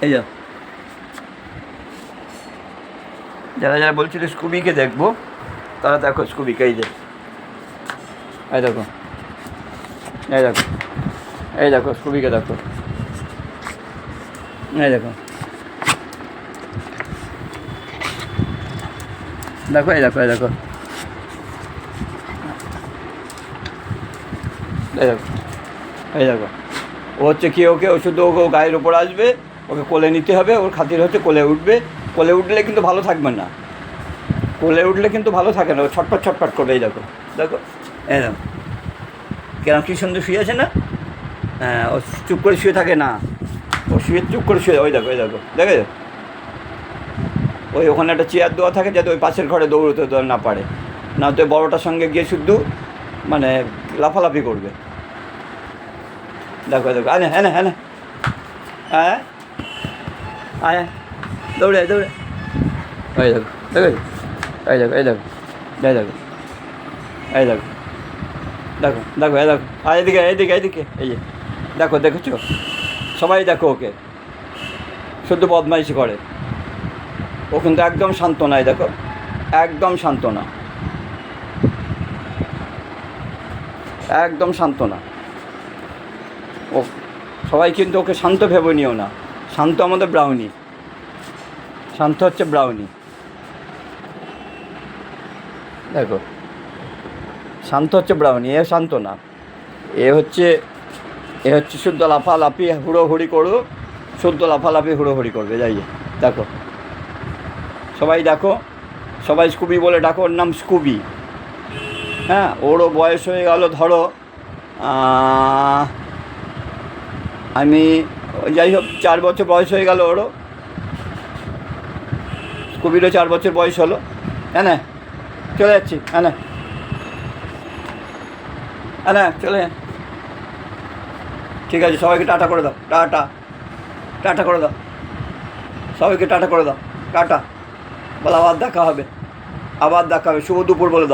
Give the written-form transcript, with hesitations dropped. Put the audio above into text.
এই যা, যারা যারা বলছিল স্কুবিকে দেখবো তারা দেখো স্কুবিকে, এই যে এই দেখো, এই দেখো, এই দেখো স্কুবিকে দেখো, এই দেখো, দেখো, এই দেখো, এই দেখো, এই দেখো, এই দেখো, ও হচ্ছে কি, ওকে শুধু ওকে গায়ের ওপর আসবে, ওকে কোলে নিতে হবে, ওর খাতির হচ্ছে কোলে উঠবে, কোলে উঠলে কিন্তু ভালো থাকবে না, কোলে উঠলে কিন্তু ভালো থাকে না, ও ছটপট ছটপট করবে। এই দেখো, দেখো, এই দেখো কেরম কী সুন্দর শুয়ে আছে না, হ্যাঁ ও চুপ করে শুয়ে থাকে না, ও শুয়ে চুপ করে শুয়ে, ওই দেখো, এই দেখো, দেখে ওই ওখানে একটা চেয়ার দেওয়া থাকে যাতে ওই পাশের ঘরে দৌড়তে না পারে, না তো বড়োটার সঙ্গে গিয়ে শুদ্ধ মানে লাফালাফি করবে। দেখো দেখো, হ্যাঁ হ্যাঁ হ্যাঁ হ্যাঁ, আয় দৌড়ে দৌড়ে, এই দেখো, দেখো, এই দেখো, এই দেখো, এই দেখো, এই দেখো, দেখো দেখো, এই দেখো, আর এদিকে এইদিকে এইদিকে, এই যে দেখো, দেখেছো সবাই দেখো, ওকে শুদ্ধ বদমাইশি করে, ও কিন্তু একদম শান্ত নয়, দেখো একদম শান্ত না, একদম শান্ত না ও, সবাই কিন্তু ওকে শান্ত ভেবে নিও না, শান্ত আমাদের ব্রাউনি, শান্ত হচ্ছে ব্রাউনি, দেখো শান্ত হচ্ছে ব্রাউনি, এ শান্ত না, এ হচ্ছে শুদ্ধ লাফালাফি হুড়োহুড়ি করো, শুদ্ধ লাফালাফি হুড়োহুড়ি করবে, যাই দেখো, সবাই দেখো, সবাই স্কুবি বলে ডাকো, ওর নাম স্কুবি, হ্যাঁ ওরও বয়স হয়ে গেল ধরো, আমি যাই হোক 4 বছর বয়স হয়ে গেল ওরও, স্কুবিরও 4 বছর বয়স হলো, হ্যাঁ না চলে যাচ্ছি, হ্যাঁ না, হ্যাঁ না চলে, ঠিক আছে সবাইকে টাটা করে দাও, টাটা, টাটা করে দাও, সবাইকে টাটা করে দাও, টাটা বলে, আবার দেখা হবে, আবার দেখা হবে, শুভ দুপুর বলে দাও।